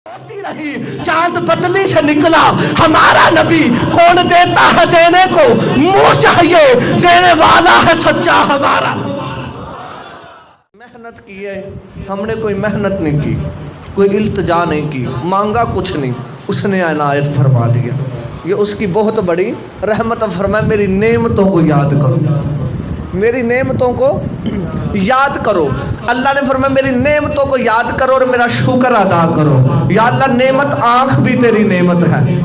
ہوتی رہی چاند پتلی سے نکلا ہمارا نبی، کون دیتا ہے دینے کو، منہ چاہیے دینے والا ہے سچا ہمارا نبی۔ محنت کی ہے ہم نے، کوئی محنت نہیں کی، کوئی التجا نہیں کی، مانگا کچھ نہیں، اس نے عنایت فرما دیا۔ یہ اس کی بہت بڑی رحمت۔ فرمایا میری نعمتوں کو یاد کرو، میری نعمتوں کو یاد کرو۔ اللہ نے فرمایا میری نعمتوں کو یاد کرو اور میرا شکر ادا کرو۔ یا اللہ نعمت آنکھ بھی تیری نعمت ہے،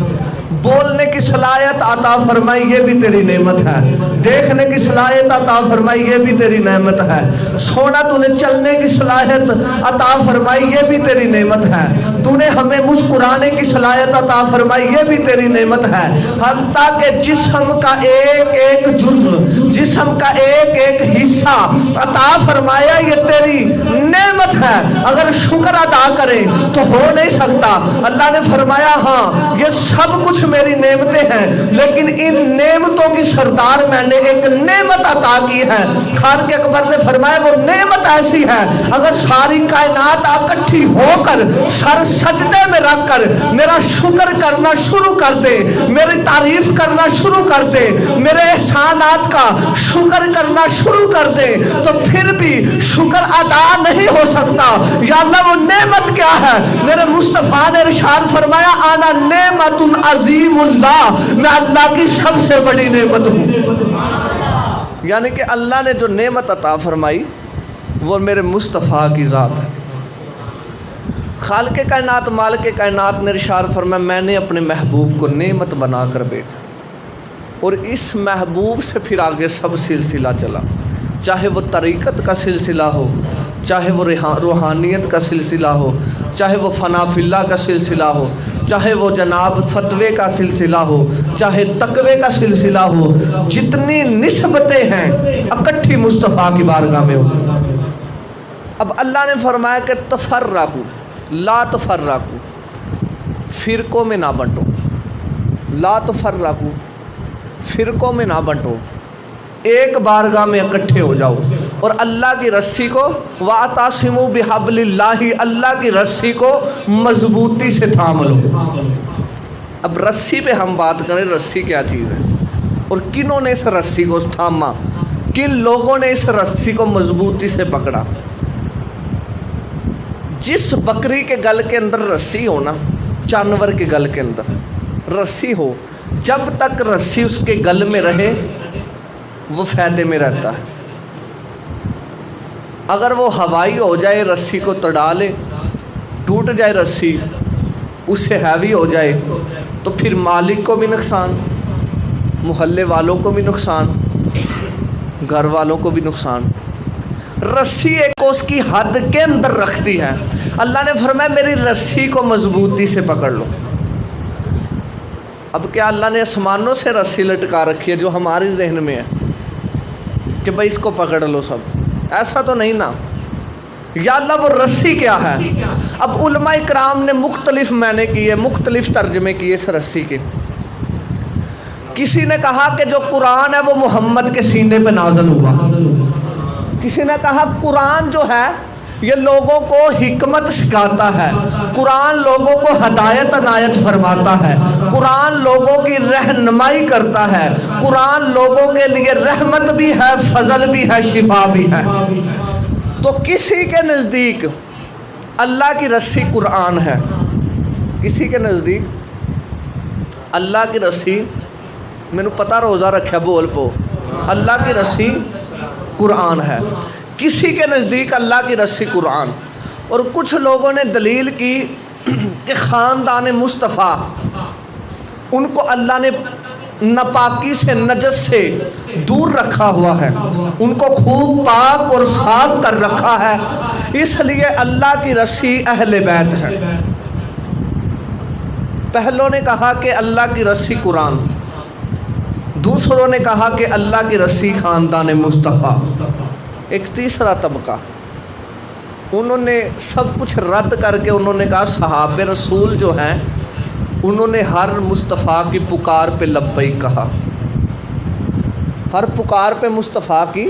بولنے کی صلاحیت عطا فرمائی یہ بھی تیری نعمت ہے، دیکھنے کی صلاحیت عطا فرمائی یہ بھی تیری نعمت ہے، سونا تو نے چلنے کی صلاحیت عطا فرمائی یہ بھی تیری نعمت ہے، تو نے ہمیں مسکرانے کی صلاحیت عطا فرمائی یہ بھی تیری نعمت ہے۔ حتیٰ کہ جسم کا ایک ایک جزء، جسم کا ایک ایک حصہ عطا فرمایا یہ تیری نعمت ہے، اگر شکر ادا کرے تو ہو نہیں سکتا۔ اللہ نے فرمایا ہاں یہ سب کچھ میری نعمتیں ہیں، لیکن ان نعمتوں کی سردار میں نے ایک نعمت عطا کی ہے۔ خالق اکبر نے فرمایا وہ نعمت ایسی ہے اگر ساری کائنات اکٹھی ہو کر سر سجدے میں رکھ کر میرا شکر کرنا شروع کر دے، میری تعریف کرنا شروع کر دے، میرے احسانات کا شکر کرنا شروع کر دے، تو پھر بھی شکر ادا نہیں ہو سکتا۔ یا اللہ وہ نعمت کیا ہے؟ میرے مصطفیٰ نے ارشاد فرمایا انا نعمت عظیم اللہ، میں اللہ کی سب سے بڑی نعمت ہوں۔ یعنی کہ اللہ نے جو نعمت عطا فرمائی وہ میرے مصطفیٰ کی ذات ہے۔ خالق کائنات مالک کائنات نے ارشاد فرمایا میں نے اپنے محبوب کو نعمت بنا کر بھیجا، اور اس محبوب سے پھر آگے سب سلسلہ چلا، چاہے وہ طریقت کا سلسلہ ہو، چاہے وہ روحانیت کا سلسلہ ہو، چاہے وہ فنا فی اللہ کا سلسلہ ہو، چاہے وہ جناب فتوے کا سلسلہ ہو، چاہے تقوی کا سلسلہ ہو، جتنی نسبتیں ہیں اکٹھی مصطفیٰ کی بارگاہ میں ہوتی۔ اب اللہ نے فرمایا کہ تفرقوا لا تفرقوا، فرقوں میں نہ بنٹو، لا تفرقوا فرقوں میں نہ بنٹو، ایک بارگاہ میں اکٹھے ہو جاؤ، اور اللہ کی رسی کو وَاعْتَصِمُوا بِحَبْلِ اللَّهِ، اللہ کی رسی کو مضبوطی سے تھام لو۔ اب رسی پہ ہم بات کریں، رسی کیا چیز ہے اور کنہوں نے اس رسی کو تھاما، کن لوگوں نے اس رسی کو مضبوطی سے پکڑا۔ جس بکری کے گل کے اندر رسی ہو نا، جانور کے گل کے اندر رسی ہو، جب تک رسی اس کے گل میں رہے وہ فائدے میں رہتا ہے۔ اگر وہ ہوائی ہو جائے، رسی کو تڑا لے، ٹوٹ جائے رسی، اس سے ہیوی ہو جائے، تو پھر مالک کو بھی نقصان، محلے والوں کو بھی نقصان، گھر والوں کو بھی نقصان۔ رسی ایک اس کی حد کے اندر رکھتی ہے۔ اللہ نے فرمایا میری رسی کو مضبوطی سے پکڑ لو۔ اب کیا اللہ نے آسمانوں سے رسی لٹکا رکھی ہے جو ہمارے ذہن میں ہے کہ بھائی اس کو پکڑ لو سب؟ ایسا تو نہیں نا۔ یا اللہ وہ رسی کیا ہے؟ اب علماء اکرام نے مختلف معنی کیے، مختلف ترجمے کیے اس رسی کے۔ کسی نے کہا کہ جو قرآن ہے وہ محمد کے سینے پہ نازل ہوا، کسی نے کہا قرآن جو ہے یہ لوگوں کو حکمت سکھاتا ہے، قرآن لوگوں کو ہدایت عنایت فرماتا ہے، قرآن لوگوں کی رہنمائی کرتا ہے، قرآن لوگوں کے لیے رحمت بھی ہے، فضل بھی ہے، شفا بھی ہے۔ تو کسی کے نزدیک اللہ کی رسی قرآن ہے، کسی کے نزدیک اللہ کی رسی، میں نے پتہ روزہ رکھا بول پو، اللہ کی رسی قرآن ہے، کسی کے نزدیک اللہ کی رسی قرآن۔ اور کچھ لوگوں نے دلیل کی کہ خاندان مصطفیٰ ان کو اللہ نے ناپاکی سے، نجس سے دور رکھا ہوا ہے، ان کو خوب پاک اور صاف کر رکھا ہے، اس لیے اللہ کی رسی اہل بیت ہے۔ پہلوں نے کہا کہ اللہ کی رسی قرآن، دوسروں نے کہا کہ اللہ کی رسی خاندان مصطفیٰ۔ ایک تیسرا طبقہ، انہوں نے سب کچھ رد کر کے انہوں نے کہا صحابہ رسول جو ہیں انہوں نے ہر مصطفیٰ کی پکار پہ لبیک کہا، ہر پکار پہ مصطفیٰ کی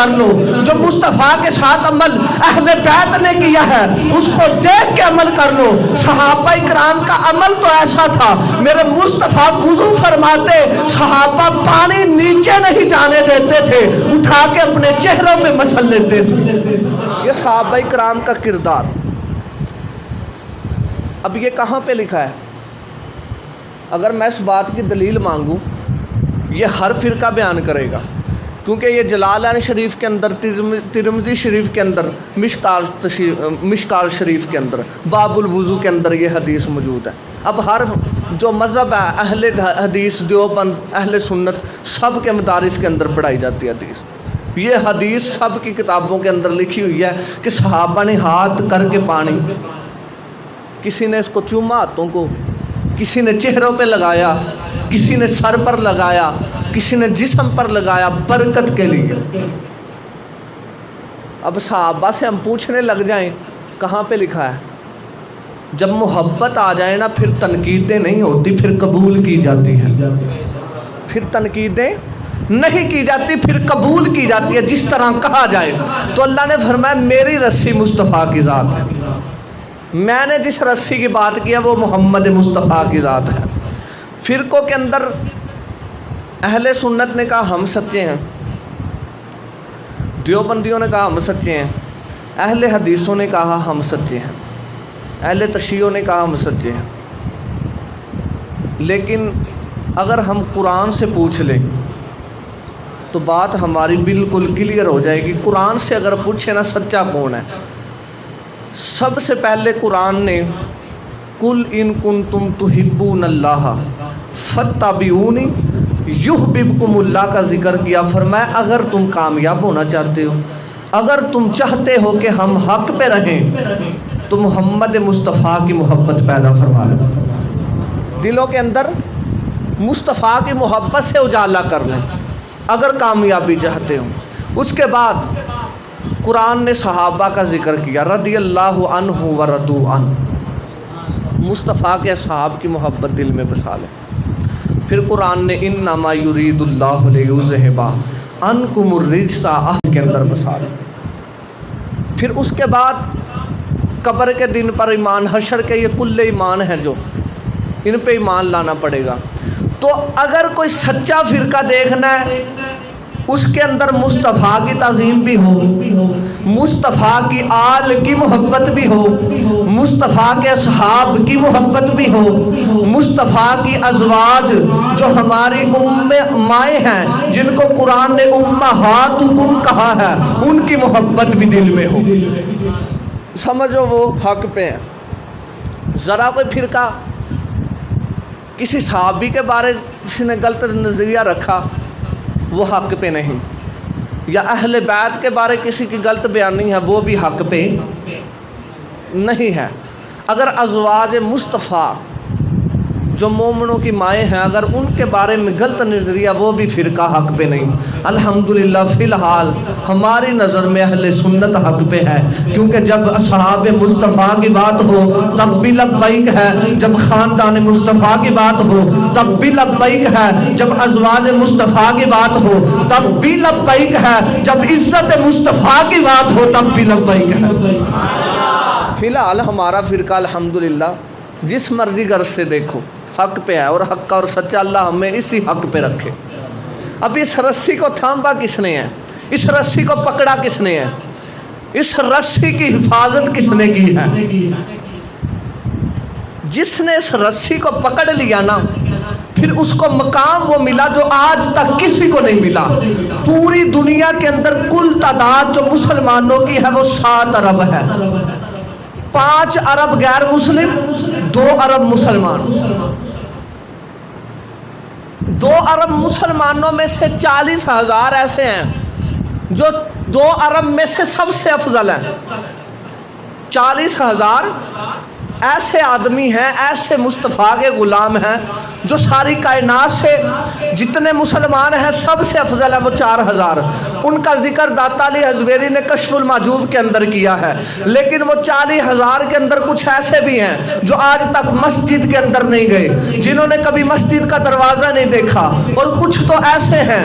کر لو. جو مصطفیٰ کے ساتھ عمل اہل بیت نے کیا ہے اس کو دیکھ کے عمل کر لو. صحابہ کرام کا عمل تو ایسا تھا, میرے مصطفیٰ وضو فرماتے صحابہ پانی نیچے نہیں جانے دیتے تھے, اٹھا کے اپنے چہروں پہ مسل لیتے تھے. یہ صحابہ کرام کا کردار. اب یہ کہاں پہ لکھا ہے؟ اگر میں اس بات کی دلیل مانگوں یہ ہر فرقہ بیان کرے گا, کیونکہ یہ جلالین شریف کے اندر, ترمذی شریف کے اندر, مشکات شریف کے اندر, باب الوضو کے اندر یہ حدیث موجود ہے. اب ہر جو مذہب ہے اہل حدیث, دیوبند, اہل سنت, سب کے مدارس کے اندر پڑھائی جاتی ہے حدیث. یہ حدیث سب کی کتابوں کے اندر لکھی ہوئی ہے کہ صحابہ نے ہاتھ کر کے پانی, کسی نے اس کو چوما ہاتھوں کو, کسی نے چہروں پہ لگایا, کسی نے سر پر لگایا, کسی نے جسم پر لگایا برکت کے لیے. اب صحابہ سے ہم پوچھنے لگ جائیں کہاں پہ لکھا ہے؟ جب محبت آ جائے نا پھر تنقیدیں نہیں ہوتی, پھر قبول کی جاتی ہے. پھر تنقیدیں نہیں کی جاتی, پھر قبول کی جاتی ہے جس طرح کہا جائے. تو اللہ نے فرمایا میری رسی مصطفیٰ کی ذات ہے, میں نے جس رسی کی بات کیا وہ محمد مصطفیٰ کی ذات ہے. فرقوں کے اندر اہل سنت نے کہا ہم سچے ہیں, دیوبندیوں نے کہا ہم سچے ہیں, اہل حدیثوں نے کہا ہم سچے ہیں, اہل تشیعوں نے کہا ہم سچے ہیں. لیکن اگر ہم قرآن سے پوچھ لیں تو بات ہماری بالکل کلیئر ہو جائے گی. قرآن سے اگر پوچھے نا سچا کون ہے, سب سے پہلے قرآن نے قل ان کنتم تحبون اللہ فاتبعونی یحببکم اللہ کا ذکر کیا. فرمایا اگر تم کامیاب ہونا چاہتے ہو, اگر تم چاہتے ہو کہ ہم حق پہ رہیں تو محمد مصطفیٰ کی محبت پیدا فرما لو, دلوں کے اندر مصطفیٰ کی محبت سے اجالا کر لیں اگر کامیابی چاہتے ہو. اس کے بعد قرآن نے صحابہ کا ذکر کیا, رضی اللہ عنہ ورضوا عنہ, مصطفیٰ کے اصحاب کی محبت دل میں بسا لیں. پھر قرآن نے انما یرید اللہ لیذھب عنکم الرجس کے اندر بسا لیں. پھر اس کے بعد قبر کے دن پر ایمان, حشر کے یہ کل ایمان ہیں جو ان پہ ایمان لانا پڑے گا. تو اگر کوئی سچا فرقہ دیکھنا ہے اس کے اندر مصطفیٰ کی تعظیم بھی ہو, مصطفیٰ کی آل کی محبت بھی ہو, مصطفیٰ کے اصحاب کی محبت بھی ہو, مصطفیٰ کی ازواج جو ہماری مائیں ہیں جن کو قرآن نے امہاتکم کہا ہے ان کی محبت بھی دل میں ہو, سمجھو وہ حق پہ ہیں. ذرا کوئی فرقہ کسی صحابی کے بارے کسی نے غلط نظریہ رکھا وہ حق پہ نہیں, یا اہل بیت کے بارے کسی کی غلط بیانی ہے وہ بھی حق پہ نہیں ہے. اگر ازواج مصطفیٰ جو مومنوں کی مائیں ہیں اگر ان کے بارے میں غلط نظریہ وہ بھی فرقہ حق پہ نہیں. الحمدللہ فی الحال ہماری نظر میں اہل سنت حق پہ ہے, کیونکہ جب اصحاب مصطفیٰ کی بات ہو تب بھی لبیک ہے, جب خاندان مصطفیٰ کی بات ہو تب بھی لبیک ہے, جب ازواج مصطفیٰ کی بات ہو تب بھی لبیک ہے, جب عزت مصطفیٰ کی بات ہو تب بھی لبیک ہے. فی الحال ہمارا فرقہ الحمدللہ جس مرضی غرض سے دیکھو حق پہ ہے, اور حق اور سچا اللہ ہمیں اسی حق پہ رکھے. اب اس رسی کو تھامبا کس نے ہے, اس رسی کو پکڑا کس نے ہے, اس رسی کی حفاظت کس نے کی ہے؟ جس نے اس رسی کو پکڑ لیا نا پھر اس کو مقام وہ ملا جو آج تک کسی کو نہیں ملا. پوری دنیا کے اندر کل تعداد جو مسلمانوں کی ہے وہ 7 ارب ہے, 5 ارب غیر مسلم, 2 ارب مسلمان. 2 ارب مسلمانوں میں سے 40,000 ایسے ہیں جو 2 ارب میں سے سب سے افضل ہیں. 40,000 ایسے آدمی ہیں, ایسے مصطفیٰ کے غلام ہیں جو ساری کائنات سے جتنے مسلمان ہیں سب سے افضل ہے وہ 4,000. ان کا ذکر داتا علی حزویری نے کشف المحجوب کے اندر کیا ہے. لیکن وہ 40,000 کے اندر کچھ ایسے بھی ہیں جو آج تک مسجد کے اندر نہیں گئے, جنہوں نے کبھی مسجد کا دروازہ نہیں دیکھا, اور کچھ تو ایسے ہیں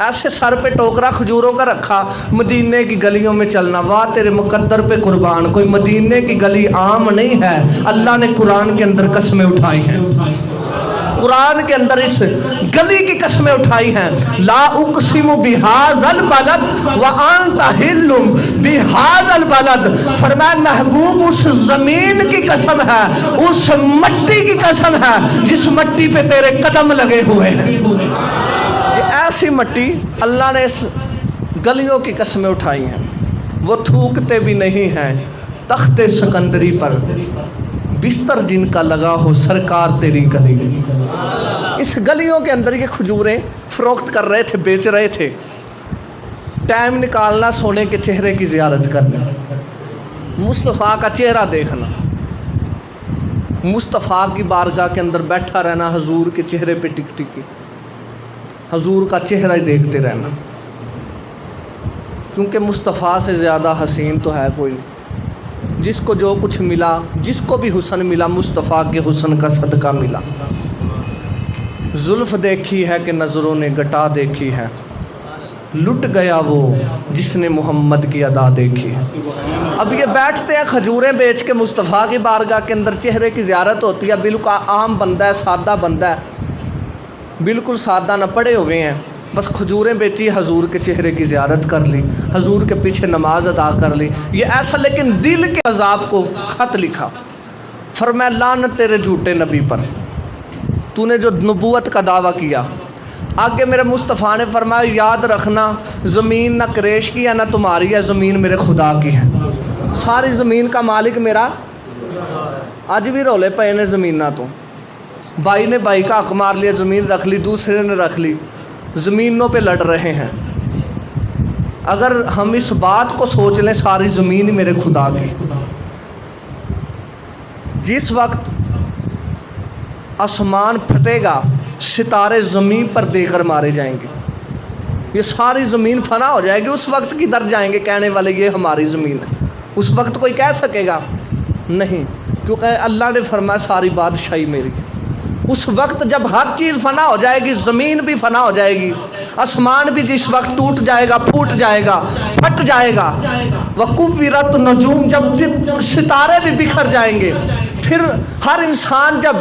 ایسے سر پہ ٹوکرا کھجوروں کا رکھا، مدینے کی گلیوں میں چلنا، واہ تیرے مقدر پہ قربان، کوئی مدینے کی گلی عام نہیں ہے، اللہ نے قرآن کے اندر قسمیں اٹھائی ہیں، قرآن کے اندر اس گلی کی قسمیں اٹھائی ہیں، لا اقسم بہذا البلد وانت حل بہذا البلد، فرمایا محبوب اس زمین کی قسم ہے، اس مٹی کی قسم ہے جس مٹی پہ تیرے قدم لگے ہوئے ہیں۔ یہ ایسی مٹی اللہ نے اس گلیوں کی قسمیں اٹھائی ہیں، وہ تھوکتے بھی نہیں ہیں، تخت سکندری پر بستر جن کا لگا ہو سرکار تیری گلی۔ اس گلیوں کے اندر یہ کھجوریں فروخت کر رہے تھے، بیچ رہے تھے، ٹائم نکالنا سونے کے چہرے کی زیارت کرنا، مصطفیٰ کا چہرہ دیکھنا، مصطفیٰ کی بارگاہ کے اندر بیٹھا رہنا، حضور کے چہرے پہ ٹک ٹکی، حضور کا چہرہ ہی دیکھتے رہنا، کیونکہ مصطفیٰ سے زیادہ حسین تو ہے کوئی نہیں۔ جس کو جو کچھ ملا، جس کو بھی حسن ملا، مصطفیٰ کے حسن کا صدقہ ملا۔ زلف دیکھی ہے کہ نظروں نے گٹا دیکھی ہے، لٹ گیا وہ جس نے محمد کی ادا دیکھی ہے۔ اب یہ بیٹھتے ہیں کھجوریں بیچ کے، مصطفیٰ کی بارگاہ کے اندر چہرے کی زیارت ہوتی ہے، بالکل عام بندہ ہے، سادہ بندہ ہے، بالکل سادہ نہ پڑے ہوئے ہیں، بس کھجوریں بیچی، حضور کے چہرے کی زیارت کر لی، حضور کے پیچھے نماز ادا کر لی، یہ ایسا، لیکن دل کے عذاب کو خط لکھا، فرمایا لعنت تیرے جھوٹے نبی پر، تو نے جو نبوت کا دعویٰ کیا۔ آگے میرے مصطفیٰ نے فرمایا یاد رکھنا زمین نہ قریش کی ہے نہ تمہاری ہے، زمین میرے خدا کی ہے، ساری زمین کا مالک میرا۔ آج بھی رولے پے نے زمیناں تو، بھائی نے بھائی کا حق مار لیا، زمین رکھ لی، دوسرے نے رکھ لی، زمینوں پہ لڑ رہے ہیں۔ اگر ہم اس بات کو سوچ لیں ساری زمین میرے خدا کی، جس وقت آسمان پھٹے گا ستارے زمین پر دے کر مارے جائیں گے، یہ ساری زمین فنا ہو جائے گی، اس وقت کدھر جائیں گے کہنے والے یہ ہماری زمین ہے؟ اس وقت کوئی کہہ سکے گا نہیں، کیونکہ اللہ نے فرمایا ساری بادشاہی میری۔ اس وقت جب ہر چیز فنا ہو جائے گی، زمین بھی فنا ہو جائے گی، آسمان بھی جس وقت ٹوٹ جائے گا، پھوٹ جائے گا، پھٹ جائے گا، وَكُوِّرَتْ نُجُومُ، جب ستارے بھی بکھر جائیں گے، پھر ہر انسان جب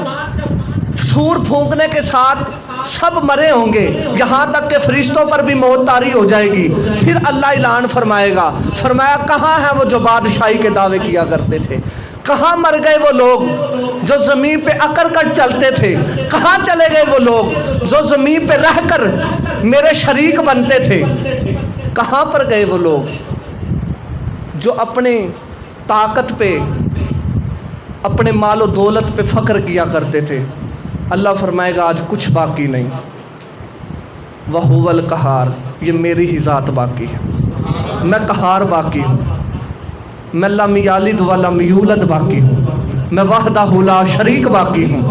سور پھونکنے کے ساتھ سب مرے ہوں گے، یہاں تک کہ فرشتوں پر بھی موت طاری ہو جائے گی، پھر اللہ اعلان فرمائے گا، فرمایا کہاں ہیں وہ جو بادشاہی کے دعوے کیا کرتے تھے؟ کہاں مر گئے وہ لوگ جو زمین پہ اکڑ کر چلتے تھے؟ کہاں چلے گئے وہ لوگ جو زمین پہ رہ کر میرے شریک بنتے تھے؟ کہاں پر گئے وہ لوگ جو اپنی طاقت پہ، اپنے مال و دولت پہ فخر کیا کرتے تھے؟ اللہ فرمائے گا آج کچھ باقی نہیں، وَهُوَ الْقَهَّارُ، یہ میری ہی ذات باقی ہے، میں قہار باقی ہوں، میں لم یلد ولم یولد باقی ہوں، میں وحدہ لا شریک باقی ہوں،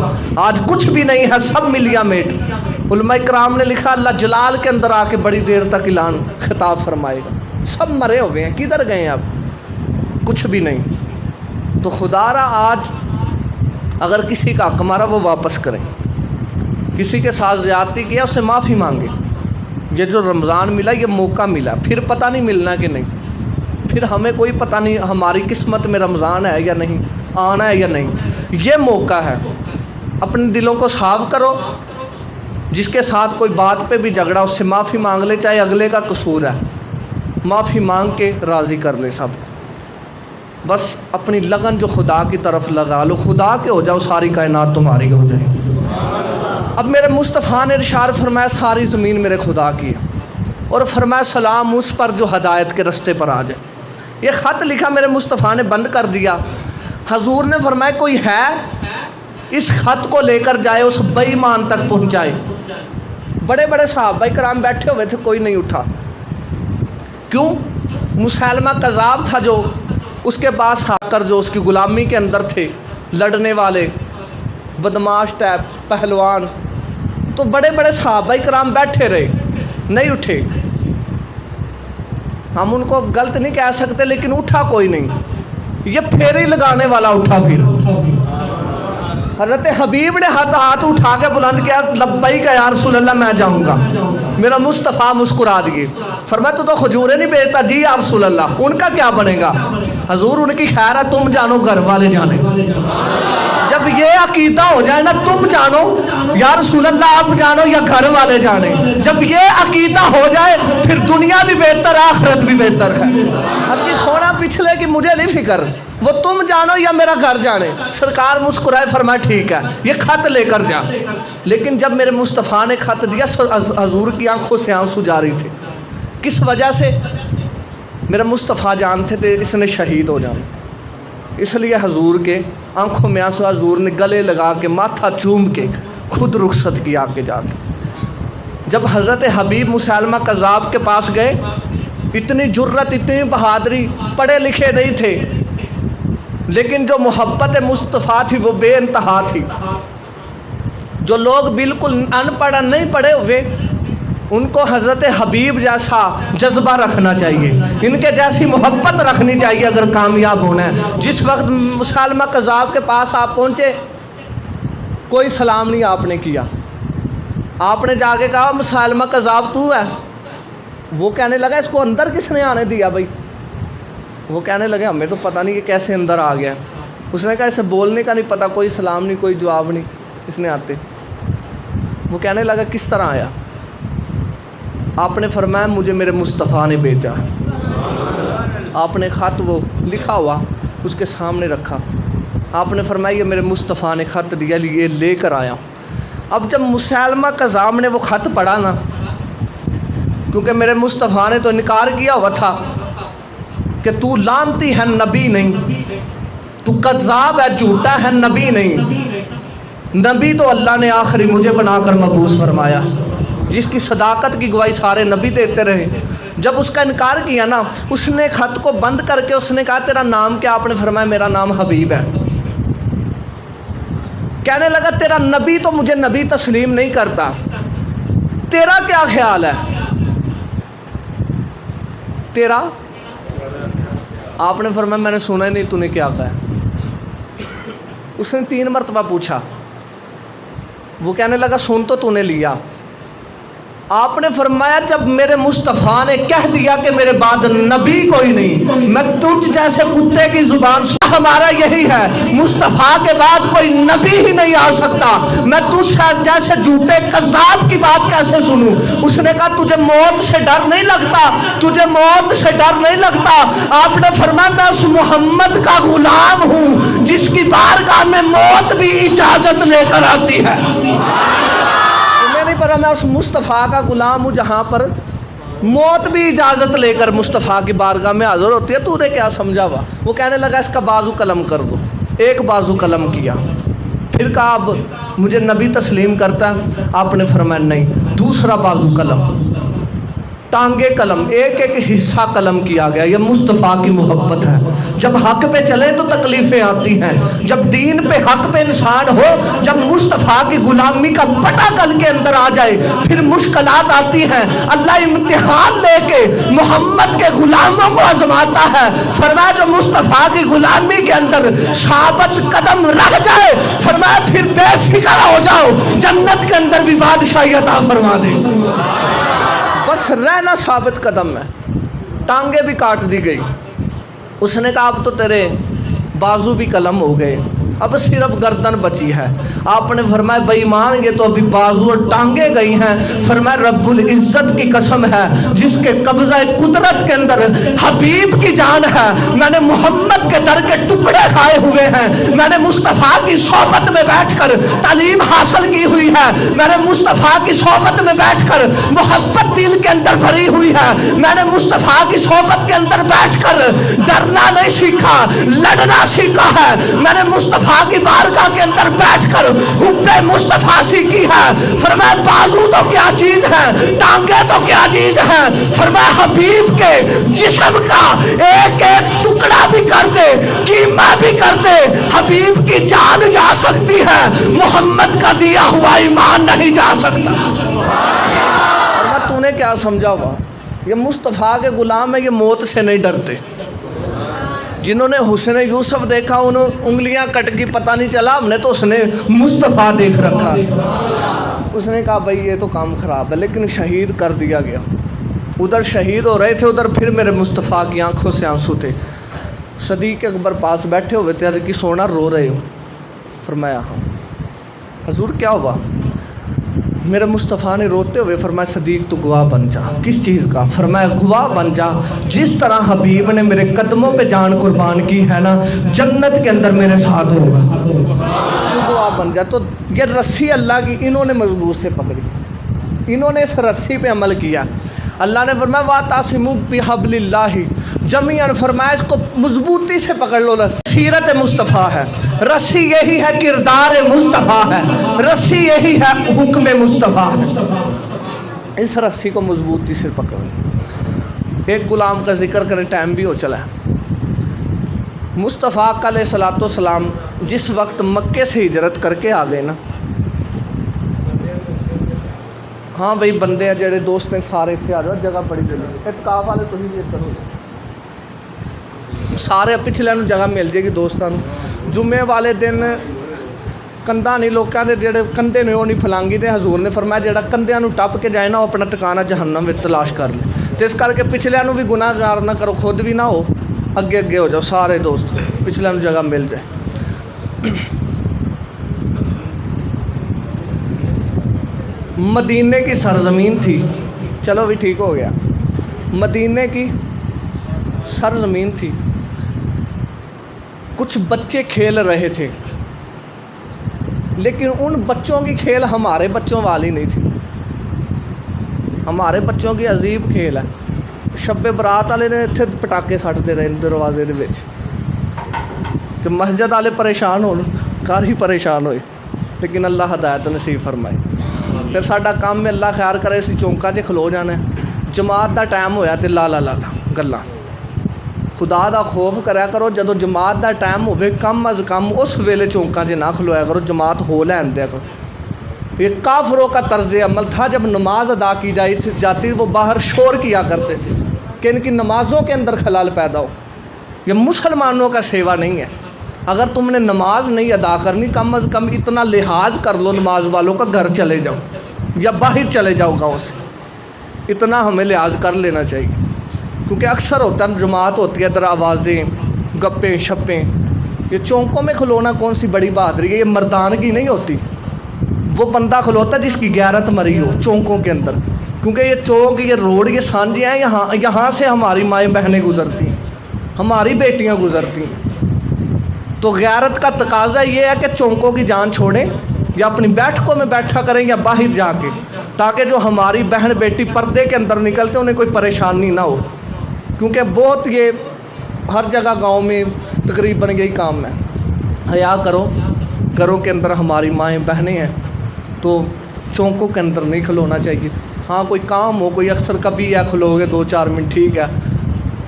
آج کچھ بھی نہیں ہے، سب ملیا میٹ۔ علماء کرام نے لکھا اللہ جلال کے اندر آ کے بڑی دیر تک اعلان خطاب فرمائے گا، سب مرے ہوئے ہیں، کدھر گئے ہیں اب؟ کچھ بھی نہیں۔ تو خدا را آج اگر کسی کا حق مارا وہ واپس کریں، کسی کے ساتھ زیادتی کیا اسے معافی مانگے، یہ جو رمضان ملا یہ موقع ملا، پھر پتہ نہیں ملنا کہ نہیں، پھر ہمیں کوئی پتہ نہیں ہماری قسمت میں رمضان ہے یا نہیں، آنا ہے یا نہیں، یہ موقع ہے، اپنے دلوں کو صاف کرو، جس کے ساتھ کوئی بات پہ بھی جھگڑا اس سے معافی مانگ لے، چاہے اگلے کا قصور ہے، معافی مانگ کے راضی کر لے سب کو، بس اپنی لگن جو خدا کی طرف لگا لو، خدا کے ہو جاؤ، ساری کائنات تمہاری ہو جائے گی۔ اب میرے مصطفیٰ نے ارشاد فرمایا ساری زمین میرے خدا کی ہے، اور فرمایا سلام اس پر جو ہدایت کے رستے پر آ جائے۔ یہ خط لکھا میرے مصطفیٰ نے بند کر دیا، حضور نے فرمایا کوئی ہے اس خط کو لے کر جائے، اس بے ایمان تک پہنچائے۔ بڑے بڑے صحابہ کرام بیٹھے ہوئے تھے، کوئی نہیں اٹھا، کیوں؟ مسیلمہ کذاب تھا جو اس کے پاس آ کر جو اس کی غلامی کے اندر تھے، لڑنے والے بدماش ٹائپ پہلوان، تو بڑے بڑے صحابہ کرام بیٹھے رہے، نہیں اٹھے۔ ہم ان کو غلط نہیں کہہ سکتے، لیکن اٹھا کوئی نہیں۔ یہ پھیری لگانے والا اٹھا، پھر حضرت حبیب نے ہاتھ اٹھا کے بلند کیا، لبیک یا رسول اللہ میں جاؤں گا۔ میرا مصطفیٰ مسکرا دیے، فرمایا تو کھجوریں نہیں بیچتا؟ جی یا رسول اللہ، ان کا کیا بنے گا؟ حضور ان کی خیر ہے، تم جانو گھر والے جانے۔ جب یہ عقیدہ ہو جائے نا، تم جانو یا رسول اللہ آپ جانو یا گھر والے جانے، جب یہ عقیدہ ہو جائے پھر دنیا بھی بہتر ہے، آخرت بھی بہتر ہے۔ اب یہ سونا پچھلے کی مجھے نہیں فکر، وہ تم جانو یا میرا گھر جانے۔ سرکار مسکرائے، فرمایا ٹھیک ہے، یہ خط لے کر جا۔ لیکن جب میرے مصطفیٰ نے خط دیا، حضور کی آنکھوں سے آنسو جاری تھے۔ کس وجہ سے؟ میرے مصطفیٰ جانتے تھے اس نے شہید ہو جانا، اس لیے حضور کے آنکھوں میں آنسو، حضور نے گلے لگا کے ماتھا چوم کے خود رخصت کیا آگے جا کے۔ جب حضرت حبیب مسیلمہ کذاب کے پاس گئے، اتنی جرت، اتنی بہادری، پڑھے لکھے نہیں تھے، لیکن جو محبت مصطفیٰ تھی وہ بے انتہا تھی۔ جو لوگ بالکل ان پڑھ نہیں پڑھے ہوئے، ان کو حضرت حبیب جیسا جذبہ رکھنا چاہیے، ان کے جیسی محبت رکھنی چاہیے اگر کامیاب ہونا ہے۔ جس وقت مسیلمہ کذاب کے پاس آپ پہنچے، کوئی سلام نہیں آپ نے کیا، آپ نے جا کے کہا مسیلمہ کذاب تو ہے؟ وہ کہنے لگا اس کو اندر کس نے آنے دیا بھائی؟ وہ کہنے لگے ہمیں تو پتہ نہیں کہ کیسے اندر آ گیا۔ اس نے کہا اسے بولنے کا نہیں پتہ، کوئی سلام نہیں، کوئی جواب نہیں اس نے آتے۔ وہ کہنے لگا کس طرح آیا؟ آپ نے فرمایا مجھے میرے مصطفیٰ نے بھیجا۔ آپ نے خط وہ لکھا ہوا اس کے سامنے رکھا، آپ نے فرمایا یہ میرے مصطفیٰ نے خط دیا، یہ لے کر آیا ہوں۔ اب جب مسیلمہ کذاب نے وہ خط پڑھا نا، کیونکہ میرے مصطفیٰ نے تو انکار کیا ہوا تھا کہ تو لانتی ہے، نبی نہیں، تو کذاب ہے، جھوٹا ہے، نبی نہیں۔ نبی تو اللہ نے آخری مجھے بنا کر مبعوث فرمایا، جس کی صداقت کی گواہی سارے نبی دیتے رہے۔ جب اس کا انکار کیا نا، اس نے خط کو بند کر کے اس نے کہا تیرا نام کیا؟ آپ نے فرمایا میرا نام حبیب ہے۔ کہنے لگا تیرا نبی تو مجھے نبی تسلیم نہیں کرتا، تیرا کیا خیال ہے؟ تیرا؟ آپ نے فرمایا میں نے سنا ہی نہیں، تو نے کیا کہا؟ اس نے 3 مرتبہ پوچھا، وہ کہنے لگا سن تو نے لیا۔ آپ نے فرمایا جب میرے مصطفیٰ نے کہہ دیا کہ میرے بعد نبی کوئی نہیں، میں تجھ جیسے کتے کی زبان سے، ہمارا یہی ہے، مصطفیٰ کے بعد کوئی نبی ہی نہیں آ سکتا، میں تجھ جیسے جھوٹے کذاب کی بات کیسے سنوں؟ اس نے کہا تجھے موت سے ڈر نہیں لگتا؟ تجھے موت سے ڈر نہیں لگتا؟ آپ نے فرمایا میں اس محمد کا غلام ہوں جس کی بارگاہ میں موت بھی اجازت لے کر آتی ہے۔ پر میں اس مصطفیٰ کا غلام ہوں جہاں پر موت بھی اجازت لے کر مصطفیٰ کی بارگاہ میں حاضر ہوتی ہے۔ تو نے کیا سمجھا ہوا؟ وہ کہنے لگا اس کا بازو قلم کر دو۔ ایک بازو قلم کیا، پھر کہا اب مجھے نبی تسلیم کرتا ہے؟ آپ نے فرمایا نہیں۔ دوسرا بازو قلم، ٹانگے قلم، ایک ایک حصہ قلم کیا گیا۔ یہ مصطفیٰ کی محبت ہے۔ جب حق پہ چلے تو تکلیفیں آتی ہیں، جب دین پہ حق پہ انسان ہو، جب مصطفیٰ کی غلامی کا پٹا کل کے اندر آ جائے پھر مشکلات آتی ہیں۔ اللہ امتحان لے کے محمد کے غلاموں کو آزماتا ہے۔ فرمایا جو مصطفیٰ کی غلامی کے اندر ثابت قدم رہ جائے، فرمایا پھر بے فکر ہو جاؤ، جنت کے اندر بھی بادشاہی عطا فرما دے۔ بس رہنا ثابت قدم ہے۔ ٹانگیں بھی کاٹ دی گئی۔ اس نے کہا اب تو تیرے بازو بھی قلم ہو گئے، اب صرف گردن بچی ہے۔ آپ نے فرمایا بے ایمان یہ تو ابھی بازو اور ٹانگیں گئی ہیں۔ فرمایا رب العزت کی قسم ہے جس کے قبضہ قدرت کے اندر حبیب کی جان ہے، میں نے محمد کے در کے ٹکڑے کھائے ہوئے ہیں، میں نے مصطفیٰ کی صحبت میں بیٹھ کر تعلیم حاصل کی ہوئی ہے، میں نے مصطفیٰ کی صحبت میں بیٹھ کر محبت دل کے اندر بھری ہوئی ہے، میں نے مصطفیٰ کی صحبت کے اندر بیٹھ کر ڈرنا نہیں سیکھا، لڑنا سیکھا ہے، میں نے مصطفیٰ کی بارگاہ کے اندر بیٹھ کر حب مصطفیٰ سیکھی ہے۔ فرمایا بازو تو کیا چیز ہے، ٹانگیں تو کیا چیز ہے، فرمایا حبیب کے جسم کا ایک ایک ٹکڑا بھی کر دے، قیمہ بھی کر دے، حبیب کی جان جا سکتی ہے، محمد کا دیا ہوا ایمان نہیں جا سکتا۔ فرمایا تو نے کیا سمجھا ہوا؟ یہ مصطفیٰ کے غلام ہے، یہ موت سے نہیں ڈرتے۔ جنہوں نے حسن یوسف دیکھا انہوں انگلیاں کٹ کی، پتہ نہیں چلا، ہم نے تو اس نے مصطفیٰ دیکھ رکھا۔ اس نے کہا بھائی یہ تو کام خراب ہے، لیکن شہید کر دیا گیا۔ ادھر شہید ہو رہے تھے، ادھر پھر میرے مصطفیٰ کی آنکھوں سے آنسو تھے۔ صدیق اکبر پاس بیٹھے ہوئے تھے، عرض کی سونا رو رہے ہو؟ فرمایا ہاں۔ حضور کیا ہوا؟ میرے مصطفیٰ نے روتے ہوئے فرمایا صدیق تو گواہ بن جا۔ کس چیز کا؟ فرمایا گواہ بن جا جس طرح حبیب نے میرے قدموں پہ جان قربان کی ہے نا، جنت کے اندر میرے ساتھ ہوگا۔ گواہ بن جا۔ تو یہ رسی اللہ کی انہوں نے مضبوط سے پکڑی، انہوں نے اس رسی پہ عمل کیا۔ اللہ نے فرمایا وَاعْتَصِمُوا بِحَبْلِ اللَّهِ جَمِيعًا، فرمایا اس کو مضبوطی سے پکڑ لو۔ سیرت مصطفیٰ ہے، رسی یہی ہے، کردار مصطفیٰ ہے، رسی یہی ہے، حکم مصطفیٰ ہے۔ اس رسی کو مضبوطی سے پکڑو۔ ایک غلام کا ذکر کریں، ٹائم بھی ہو چلا ہے۔ مصطفیٰ علیہ الصلوۃ والسلام جس وقت مکے سے ہجرت کر کے آ گئے نا، ہاں بھائی بندے ہیں جڑے دوست ہیں سارے اتنے آ جاؤ، جگہ بڑی جلدی اعتکاف والے تو نہیں ادھر ہو سارے پچھلے نو جگہ مل جائے گی دوستوں۔ جمعے والے دن کندھا نہیں لوگوں کے جڑے کندھے نے وہ نہیں پھلانگی، تے حضور نے فرمایا جڑا کندھیاں نو ٹپ کے جائے نا وہ اپنا ٹکانا جہنم میں تلاش کر لے۔ تو اس کر کے پچھلے نو بھی گناہ گار نہ کرو، خود بھی نہ ہو، اگے اگے ہو جاؤ سارے دوست، پچھلے نو جگہ مل جائے۔ مدینے کی سرزمین تھی، چلو بھی ٹھیک ہو گیا، مدینے کی سرزمین تھی، کچھ بچے کھیل رہے تھے، لیکن ان بچوں کی کھیل ہمارے بچوں والی نہیں تھی۔ ہمارے بچوں کی عجیب کھیل ہے، شب برات والے نے اتنے پٹاکے سٹتے رہے دروازے دے وچ کہ مسجد والے پریشان ہو، گھر ہی پریشان ہوئے، لیکن اللہ ہدایت نصیب فرمائے۔ پھر ساڈا کام میں اللہ خیر کرے اسی چونکا 'چ کھلو جانا ہے، جماعت دا ٹائم ہویا تے لا گلاں۔ خدا دا خوف کریا کرو، جدو جماعت دا ٹائم ہوے کم از کم اس ویلے چونکا 'چ نہ کھلویا کرو، جماعت ہو لین دیا کرو۔ یہ کافروں کا طرز عمل تھا، جب نماز ادا کی جاتی وہ باہر شور کیا کرتے تھے کہ ان کی نمازوں کے اندر خلل پیدا ہو۔ یہ مسلمانوں کا سیوا نہیں ہے۔ اگر تم نے نماز نہیں ادا کرنی، کم از کم اتنا لحاظ کر لو نماز والوں کا، گھر چلے جاؤ یا باہر چلے جاؤ گاؤں سے، اتنا ہمیں لحاظ کر لینا چاہیے۔ کیونکہ اکثر ہوتا ہے جماعت ہوتی ہے ادھر آوازیں گپیں شپیں، یہ چونکوں میں کھلونا کون سی بڑی بہادری ہے، یہ مردانگی نہیں ہوتی۔ وہ بندہ کھلوتا جس کی غیرت مری ہو چونکوں کے اندر، کیونکہ یہ چونک، یہ روڈ، یہ سانجیاں ہیں، یہاں سے ہماری مائیں بہنیں گزرتی ہیں، ہماری بیٹیاں گزرتی ہیں۔ تو غیرت کا تقاضا یہ ہے کہ چونکوں کی جان چھوڑیں، یا اپنی بیٹھکوں میں بیٹھا کریں یا باہر جا کے، تاکہ جو ہماری بہن بیٹی پردے کے اندر نکلتے انہیں کوئی پریشانی نہ ہو۔ کیونکہ بہت یہ ہر جگہ گاؤں میں تقریباً یہی کام ہے۔ حیا کرو، گھروں کے اندر ہماری مائیں بہنیں ہیں تو چونکوں کے اندر نہیں کھلونا چاہیے۔ ہاں کوئی کام ہو، کوئی اکثر کبھی ہے کھلو گے 2-4 منٹ ٹھیک ہے،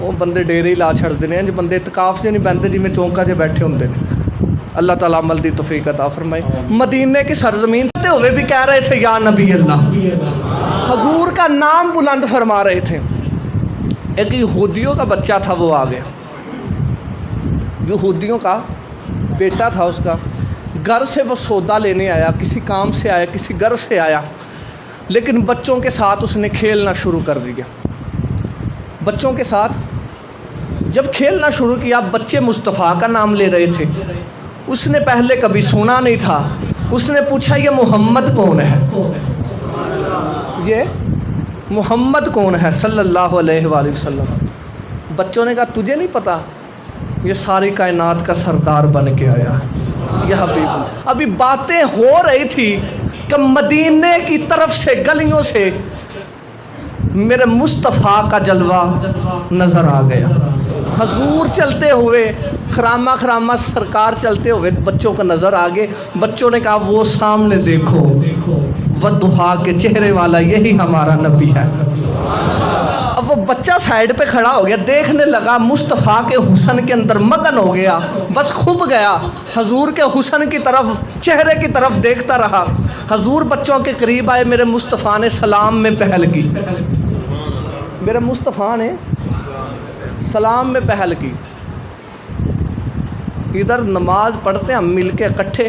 وہ بندے ڈیرے ہی لا چھڑتے ہیں، جو بندے اتکاف سے نہیں بہتے جی میں چونکا سے بیٹھے ہوتے ہیں۔ اللہ تعالیٰ عمل دی توفیق عطا فرمائے۔ مدینے کی سرزمین تے ہوئے بھی کہہ رہے تھے یا نبی اللہ، حضور کا نام بلند فرما رہے تھے۔ ایک یہودیوں کا بچہ تھا، وہ آ گیا، یہودیوں کا بیٹا تھا اس کا، گھر سے وہ سودا لینے آیا، کسی کام سے آیا، کسی گھر سے آیا، لیکن بچوں کے ساتھ اس نے کھیلنا شروع کر دیا۔ بچوں کے ساتھ جب کھیلنا شروع کیا، بچے مصطفیٰ کا نام لے رہے تھے، اس نے پہلے کبھی سنا نہیں تھا۔ اس نے پوچھا یہ محمد کون ہے، یہ محمد کون ہے صلی اللہ علیہ وآلہ وسلم۔ بچوں نے کہا تجھے نہیں پتا، یہ ساری کائنات کا سردار بن کے آیا ہے، یہ حبیب۔ ابھی باتیں ہو رہی تھی کہ مدینے کی طرف سے گلیوں سے میرے مصطفیٰ کا جلوہ نظر آ گیا۔ حضور چلتے ہوئے، خرامہ خرامہ سرکار چلتے ہوئے بچوں کا نظر آگے۔ بچوں نے کہا وہ سامنے دیکھو، والضحیٰ کے چہرے والا یہی ہمارا نبی ہے۔ اب وہ بچہ سائیڈ پہ کھڑا ہو گیا، دیکھنے لگا، مصطفیٰ کے حسن کے اندر مگن ہو گیا، بس کھپ گیا، حضور کے حسن کی طرف، چہرے کی طرف دیکھتا رہا۔ حضور بچوں کے قریب آئے، میرے مصطفیٰ نے سلام میں پہل کی، میرے مصطفیٰ نے سلام میں پہل کی۔ ادھر نماز پڑھتے ہیں ہم مل کے اکٹھے،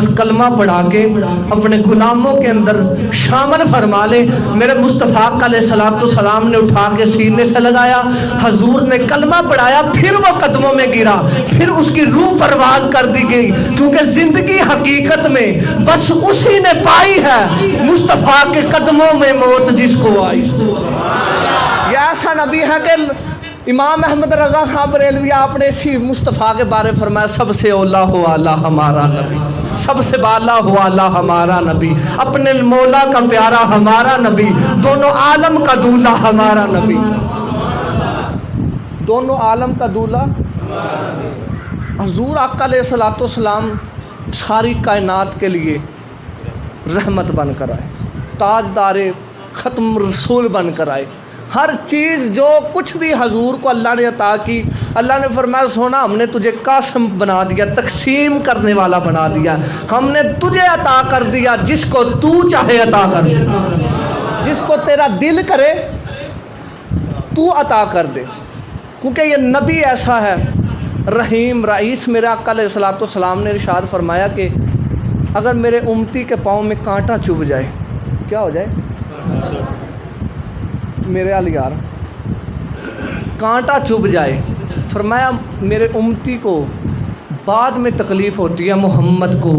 بس کلمہ پڑھا کے اپنے غلاموں کے اندر شامل فرما لے۔ میرے مصطفیٰ علیہ السلام نے اٹھا کے سینے سے لگایا، حضور نے کلمہ پڑھایا، پھر وہ قدموں میں گرا، پھر اس کی روح پرواز کر دی گئی، کیونکہ زندگی حقیقت میں بس اسی نے پائی ہے، مصطفیٰ کے قدموں میں موت جس کو آئی۔ یہ ایسا نبی ہے کہ امام احمد رضا خان بریلوی آپ نے اسی مصطفیٰ کے بارے فرمایا، سب سے اولا ہو اعلیٰ ہمارا نبی، سب سے بالا ہو اعلیٰ ہمارا نبی، اپنے مولا کا پیارا ہمارا نبی، دونوں عالم کا دولہ ہمارا نبی، دونوں عالم کا دولہ۔ حضور آقا علیہ السلام ساری کائنات کے لیے رحمت بن کر آئے، تاجدار ختم رسول بن کر آئے۔ ہر چیز جو کچھ بھی حضور کو اللہ نے عطا کی، اللہ نے فرمایا سونا ہم نے تجھے قاسم بنا دیا، تقسیم کرنے والا بنا دیا، ہم نے تجھے عطا کر دیا جس کو تو چاہے عطا کر دے، جس کو تیرا دل کرے تو عطا کر دے، کیونکہ یہ نبی ایسا ہے رحیم رئیس۔ میرے آقا علیہ السلام نے ارشاد فرمایا کہ اگر میرے امتی کے پاؤں میں کانٹا چبھ جائے، کیا ہو جائے میرے علی یار، کانٹا چبھ جائے، فرمایا میرے امتی کو بعد میں تکلیف ہوتی ہے، محمد کو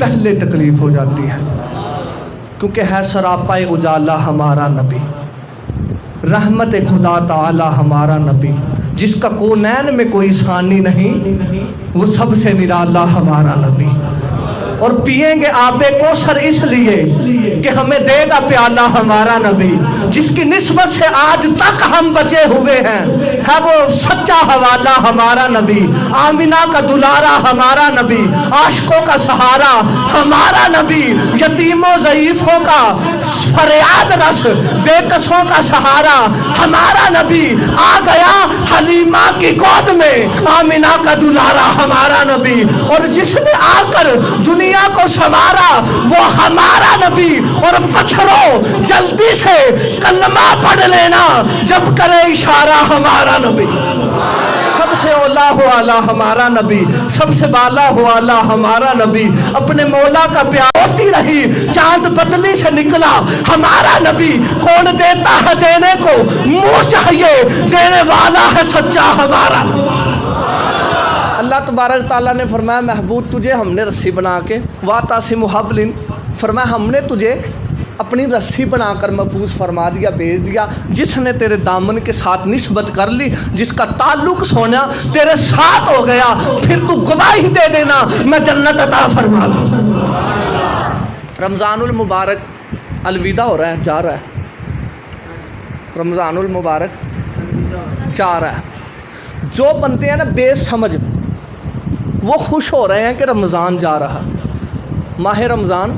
پہلے تکلیف ہو جاتی ہے، کیونکہ ہے سراپا اجالا ہمارا نبی، رحمت خدا تعالی ہمارا نبی، جس کا کونین میں کوئی ثانی نہیں، وہ سب سے نرالا ہمارا نبی۔ اور پیئیں گے آب کوثر اس لیے کہ ہمیں دے گا پیالہ ہمارا نبی، جس کی نسبت سے آج تک ہم بچے ہوئے ہیں، ہے وہ سچا حوالہ ہمارا نبی، آمینہ کا دلارا ہمارا نبی، عاشقوں کا سہارا ہمارا نبی، یتیموں ضعیفوں کا فریاد رس، بے کسوں کا سہارا ہمارا نبی، آ گیا حلیمہ کی گود میں آمینہ کا دلارا ہمارا نبی، اور جس نے آ کر دنیا کو سنوارا وہ ہمارا نبی۔ اور پتھروں جلدی سے کلمہ پڑھ لینا جب کرے اشارہ ہمارا نبی، سب سے اولا ہو اعلیٰ ہمارا نبی، سب سے بالا ہو اعلیٰ ہمارا نبی، اپنے مولا کا پیار ہوتی رہی، چاند بدلی سے نکلا ہمارا نبی، کون دیتا ہے دینے کو منہ چاہیے، دینے والا ہے سچا ہمارا نبی۔ اللہ تبارک تعالیٰ نے فرمایا محبوب تجھے ہم نے رسی بنا کے وَاتَصِمُ حَبْلٍ، فرمایا ہم نے تجھے اپنی رسی بنا کر محفوظ فرما دیا، بھیج دیا، جس نے تیرے دامن کے ساتھ نسبت کر لی، جس کا تعلق سونا تیرے ساتھ ہو گیا، پھر تو گواہی دے دینا میں جنت عطا فرما دوں۔ رمضان المبارک الوداع ہو رہا ہے، جا رہا ہے، رمضان المبارک جا رہا ہے۔ جو بنتے ہیں نا بے سمجھ، وہ خوش ہو رہے ہیں کہ رمضان جا رہا، ماہ رمضان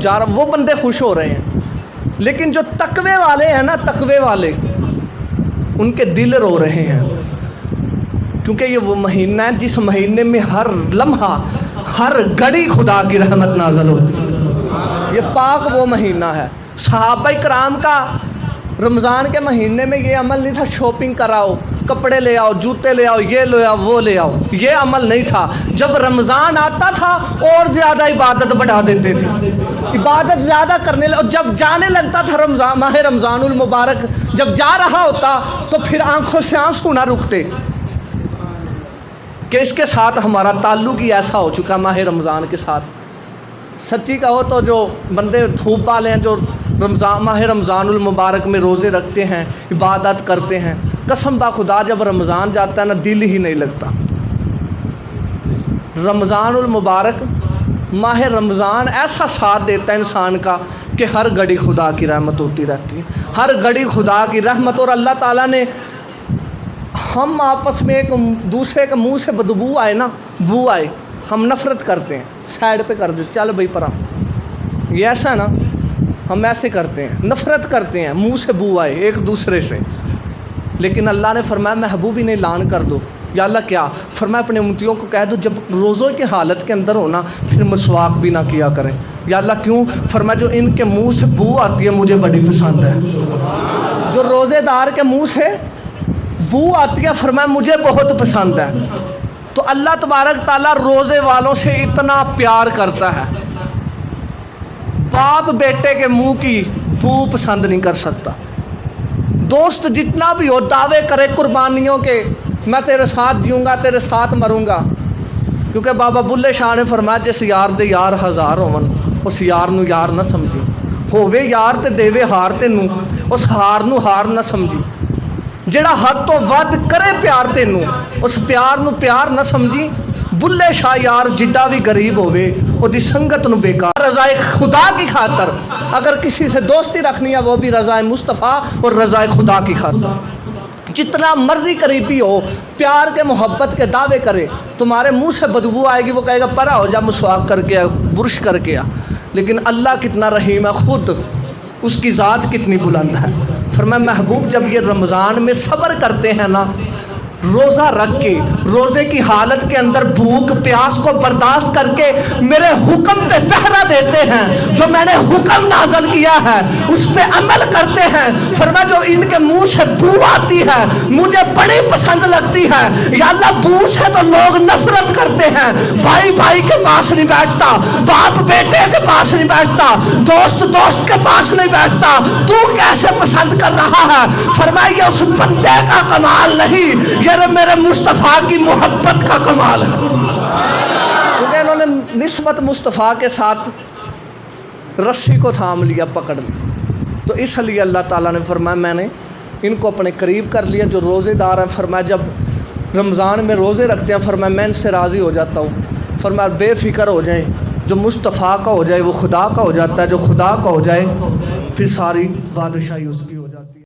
جا رہا، وہ بندے خوش ہو رہے ہیں، لیکن جو تقوی والے ہیں نا، تقوی والے، ان کے دل رو رہے ہیں، کیونکہ یہ وہ مہینہ ہے جس مہینے میں ہر لمحہ ہر گھڑی خدا کی رحمت نازل ہوتی ہے۔ یہ پاک وہ مہینہ ہے۔ صحابہ کرام کا رمضان کے مہینے میں یہ عمل نہیں تھا شاپنگ کراؤ، کپڑے لے آؤ، جوتے لے آؤ، یہ لے آؤ، وہ لے آؤ، یہ عمل نہیں تھا۔ جب رمضان آتا تھا اور زیادہ عبادت بڑھا دیتے تھے، عبادت زیادہ کرنے لگے، اور جب جانے لگتا تھا رمضان، ماہ رمضان المبارک جب جا رہا ہوتا تو پھر آنکھوں سے آنسو نہ رکتے کہ اس کے ساتھ ہمارا تعلق ہی ایسا ہو چکا ماہ رمضان کے ساتھ۔ سچی کہو تو جو بندے دھوپ والے ہیں، جو ماہ رمضان المبارک میں روزے رکھتے ہیں، عبادت کرتے ہیں، قسم با خدا جب رمضان جاتا ہے نا دل ہی نہیں لگتا۔ رمضان المبارک، ماہ رمضان ایسا ساتھ دیتا ہے انسان کا کہ ہر گھڑی خدا کی رحمت ہوتی رہتی ہے، ہر گھڑی خدا کی رحمت۔ اور اللہ تعالیٰ نے، ہم آپس میں ایک دوسرے کے منہ سے بدبو آئے نا، بو آئے، ہم نفرت کرتے ہیں، سائڈ پہ کر دیتے، چل بھائی پرا، یہ ایسا ہے نا، ہم ایسے کرتے ہیں، نفرت کرتے ہیں، منہ سے بو آئے ایک دوسرے سے۔ لیکن اللہ نے فرمایا محبوب انہیں اعلان کر دو، یا اللہ کیا فرمایا اپنے امتیوں کو کہہ دو جب روزوں کی حالت کے اندر ہونا پھر مسواک بھی نہ کیا کریں۔ یا اللہ کیوں؟ فرمایا جو ان کے منہ سے بو آتی ہے مجھے بڑی پسند ہے، جو روزے دار کے منہ سے بو آتی ہے فرمایا مجھے بہت پسند ہے۔ تو اللہ تبارک تعالیٰ روزے والوں سے اتنا پیار کرتا ہے، باپ بیٹے کے منہ کی بو پسند نہیں کر سکتا۔ دوست جتنا بھی ہو دعوے کرے قربانیوں کے، میں تیرے ساتھ جیوں گا، تیرے ساتھ مروں گا، کیونکہ بابا بلے شاہ نے فرمایا جس یار دے یار ہزار ہون اس یار نو یار نہ سمجھی، ہووے یار تے دیوے ہار تینوں اس ہار نو ہار نہ سمجھی، جڑا حد تو ود کرے پیار تینوں اس پیار نو پیار نہ سمجھی۔ بلے شاہ یار جڈا بھی غریب ہوئے وہ دی سنگت نو بیکار، رضائے خدا کی خاطر اگر کسی سے دوستی رکھنی ہے وہ بھی رضائے مصطفیٰ اور رضائے خدا کی خاطر۔ جتنا مرضی قریبی ہو، پیار کے محبت کے دعوے کرے، تمہارے منہ سے بدبو آئے گی، وہ کہے گا پرا ہو جا، مسواک کر کے برش کر کے آ، لیکن اللہ کتنا رحیم ہے، خود اس کی ذات کتنی بلند ہے۔ فرمایا محبوب جب یہ رمضان میں صبر کرتے ہیں نا، روزہ رکھ کے روزے کی حالت کے اندر بھوک پیاس کو برداشت کر کے میرے حکم پہ پہرا دیتے ہیں، جو میں نے حکم نازل کیا ہے اس پہ عمل کرتے ہیں، فرمایا جو ان کے منہ سے بو آتی ہے مجھے بڑی پسند لگتی ہے، یا اللہ بو سے تو لوگ نفرت کرتے ہیں، بھائی بھائی کے پاس نہیں بیٹھتا، باپ بیٹے کے پاس نہیں بیٹھتا، دوست دوست کے پاس نہیں بیٹھتا، تو کیسے پسند کر رہا ہے؟ فرمایا یہ اس بندے کا کمال نہیں، یہ میرے مصطفیٰ کی محبت کا کمال ہے، کیونکہ انہوں نے نسبت مصطفیٰ کے ساتھ رسی کو تھام لیا، پکڑ لیا، تو اس لیے اللہ تعالیٰ نے فرمایا میں نے ان کو اپنے قریب کر لیا۔ جو روزے دار ہیں فرمایا جب رمضان میں روزے رکھتے ہیں فرمایا میں ان سے راضی ہو جاتا ہوں، فرمایا بے فکر ہو جائیں، جو مصطفیٰ کا ہو جائے وہ خدا کا ہو جاتا ہے، جو خدا کا ہو جائے پھر ساری بادشاہی اس کی